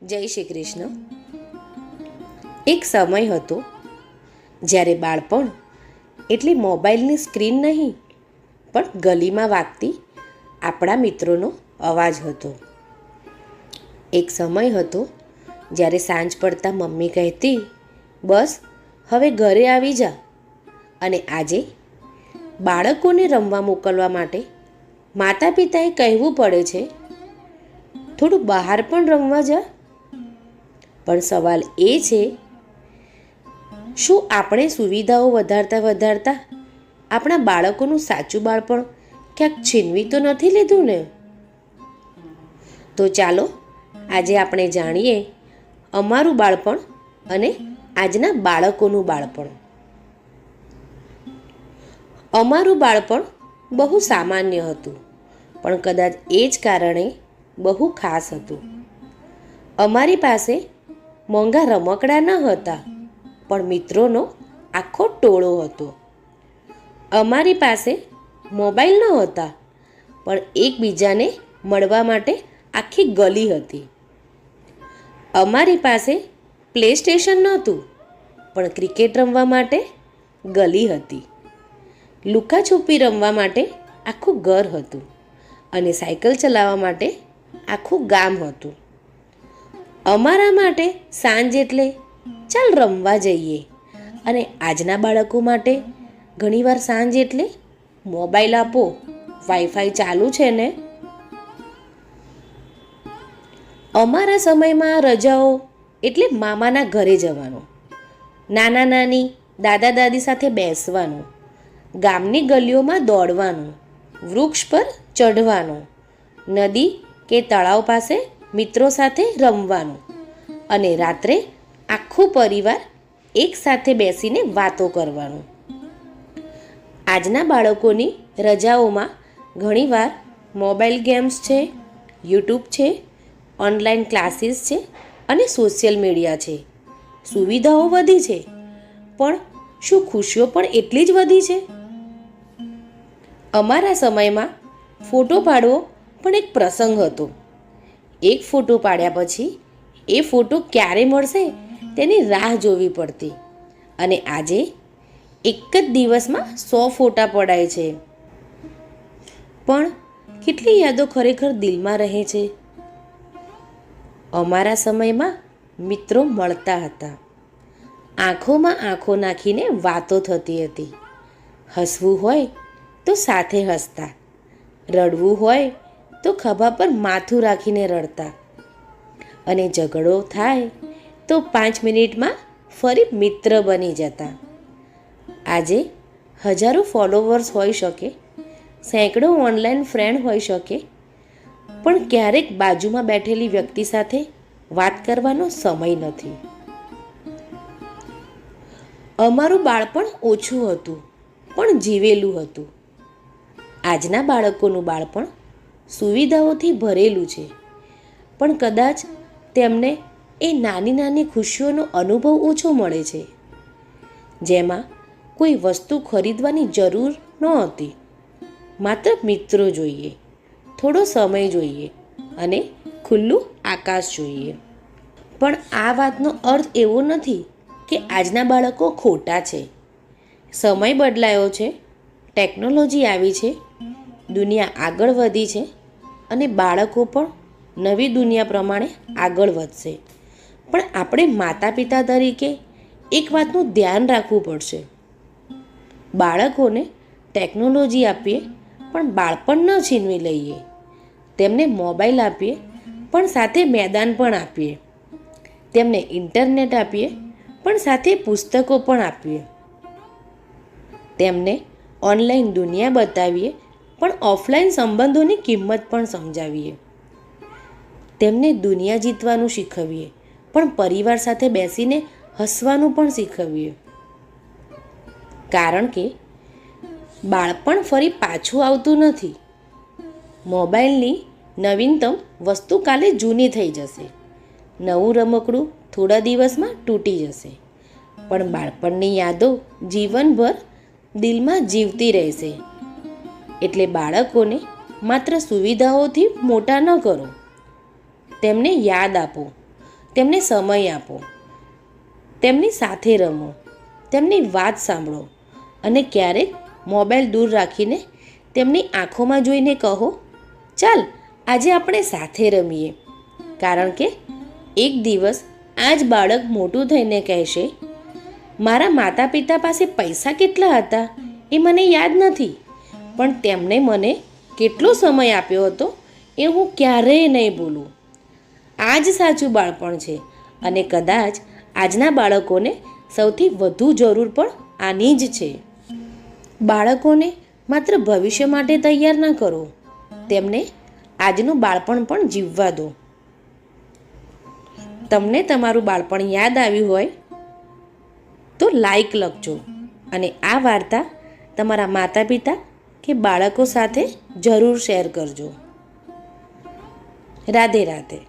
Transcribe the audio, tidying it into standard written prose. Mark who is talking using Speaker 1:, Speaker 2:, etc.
Speaker 1: જય શ્રી કૃષ્ણ. એક સમય હતો જ્યારે બાળપણ એટલે મોબાઈલની સ્ક્રીન નહીં, પણ ગલીમાં વાગતી આપણા મિત્રોનો અવાજ હતો. એક સમય હતો જ્યારે સાંજ પડતા મમ્મી કહેતી, બસ હવે ઘરે આવી જા. અને આજે બાળકોને રમવા મોકલવા માટે માતા પિતાએ કહેવું પડે છે, થોડું બહાર પણ રમવા જા. પણ સવાલ એ છે, શું આપણે સુવિધાઓ વધારતા આપણા બાળકોનું સાચું બાળપણ ક્યાંક છીનવી તો નથી લીધું ને? તો ચાલો આજે આપણે જાણીએ અમારું બાળપણ અને આજના બાળકોનું બાળપણ. અમારું બાળપણ બહુ સામાન્ય હતું, પણ કદાચ એ જ કારણે બહુ ખાસ હતું. અમારી પાસે મોંઘા રમકડા ન હતા, પણ મિત્રોનો આખો ટોળો હતો. અમારી પાસે મોબાઈલ ન હતા, પણ એકબીજાને મળવા માટે આખી ગલી હતી. અમારી પાસે પ્લે સ્ટેશન નહોતું, પણ ક્રિકેટ રમવા માટે ગલી હતી. લુકાછુપી રમવા માટે આખું ઘર હતું, અને સાયકલ ચલાવવા માટે આખું ગામ હતું. અમારા માટે સાંજ એટલે ચાલ રમવા જઈએ, અને આજના બાળકો માટે ઘણીવાર સાંજ એટલે મોબાઈલ આપો, વાઈફાઈ ચાલુ છે ને. અમારા સમયમાં રજાઓ એટલે મામાના ઘરે જવાનું, નાના નાની દાદા દાદી સાથે બેસવાનું, ગામની ગલીઓમાં દોડવાનું, વૃક્ષ પર ચઢવાનું, નદી કે તળાવ પાસે મિત્રો સાથે રમવાનું, અને રાત્રે આખું પરિવાર એકસાથે બેસીને વાતો કરવાનું. આજના બાળકોની રજાઓમાં ઘણીવાર મોબાઈલ ગેમ્સ છે, યુટ્યુબ છે, ઓનલાઈન ક્લાસીસ છે અને સોશિયલ મીડિયા છે. સુવિધાઓ વધી છે, પણ શું ખુશીઓ પણ એટલી જ વધી છે? અમારા સમયમાં ફોટો પાડવો પણ એક પ્રસંગ હતો. એક ફોટો પાડ્યા પછી એ ફોટો ક્યારે મળશે તેની રાહ જોવી પડતી, અને આજે એક જ દિવસમાં 100 ફોટા પડાય છે. પણ કેટલી યાદો ખરેખર દિલમાં રહે છે. અમારા સમયમાં મિત્રો મળતા હતા, આંખોમાં આંખો નાખીને વાતો થતી હતી. હસવું હોય તો સાથે હસતા, રડવું હોય તો ખભા પર માથું રાખીને રડતા, અને ઝઘડો થાય તો 5 મિનિટમાં ફરી મિત્ર બની જતા. આજે હજારો ફોલોવર્સ હોઈ શકે, સેંકડો ઓનલાઈન ફ્રેન્ડ હોઈ શકે, પણ ક્યારેક બાજુમાં બેઠેલી વ્યક્તિ સાથે વાત કરવાનો સમય નથી. અમારું બાળપણ ઓછું હતું, પણ જીવેલું હતું. આજના બાળકોનું બાળપણ સુવિધાઓથી ભરેલું છે, પણ કદાચ તેમને એ નાની નાની ખુશીઓનો અનુભવ ઓછો મળે છે, જેમાં કોઈ વસ્તુ ખરીદવાની જરૂર નહોતી. માત્ર મિત્રો જોઈએ, થોડો સમય જોઈએ અને ખુલ્લું આકાશ જોઈએ. પણ આ વાતનો અર્થ એવો નથી કે આજના બાળકો ખોટા છે. સમય બદલાયો છે, ટેકનોલોજી આવી છે, દુનિયા આગળ વધી છે, અને બાળકો પણ નવી દુનિયા પ્રમાણે આગળ વધશે. પણ આપણે માતા પિતા તરીકે એક વાતનું ધ્યાન રાખવું પડશે. બાળકોને ટેકનોલોજી આપીએ પણ બાળપણ ન છીનવી લઈએ. તેમને મોબાઈલ આપીએ પણ સાથે મેદાન પણ આપીએ. તેમને ઇન્ટરનેટ આપીએ પણ સાથે પુસ્તકો પણ આપીએ. તેમને ઓનલાઈન દુનિયા બતાવીએ પણ ઓફલાઈન સંબંધોની કિંમત પણ સમજાવીએ. તેમને દુનિયા જીતવાનું શીખવીએ, પણ પરિવાર સાથે બેસીને હસવાનું પણ શીખવીએ. કારણ કે બાળપણ ફરી પાછું આવતું નથી. મોબાઈલની નવીનતમ વસ્તુ કાલે જૂની થઈ જશે, નવું રમકડું થોડા દિવસમાં તૂટી જશે, પણ બાળપણની યાદો જીવનભર દિલમાં જીવતી રહેશે. એટલે બાળકોને માત્ર સુવિધાઓથી મોટા ન કરો, તેમને યાદ આપો તેમને સમય આપો, તેમની સાથે રમો, તેમની વાત સાંભળો અને ક્યારેક મોબાઈલ દૂર રાખીને તેમની આંખોમાં જોઈને કહો, ચાલ આજે આપણે સાથે રમીએ. કારણ કે એક દિવસ આ જ બાળક મોટું થઈને કહેશે, મારા માતા પિતા પાસે પૈસા કેટલા હતા એ મને યાદ નથી, પણ તેમણે મને કેટલો સમય આપ્યો હતો એ હું ક્યારેય નહીં ભૂલું. આ જ સાચું બાળપણ છે અને કદાચ આજના બાળકોને સૌથી વધુ જરૂર પણ આની જ છે. બાળકોને માત્ર ભવિષ્ય માટે તૈયાર ન કરો, તેમને આજનું બાળપણ પણ જીવવા દો. તમને તમારું બાળપણ યાદ આવ્યું હોય તો લાઈક લખજો અને આ વાર્તા તમારા માતા પિતા કે બાળકો સાથે જરૂર શેર કરજો. રાધે રાધે.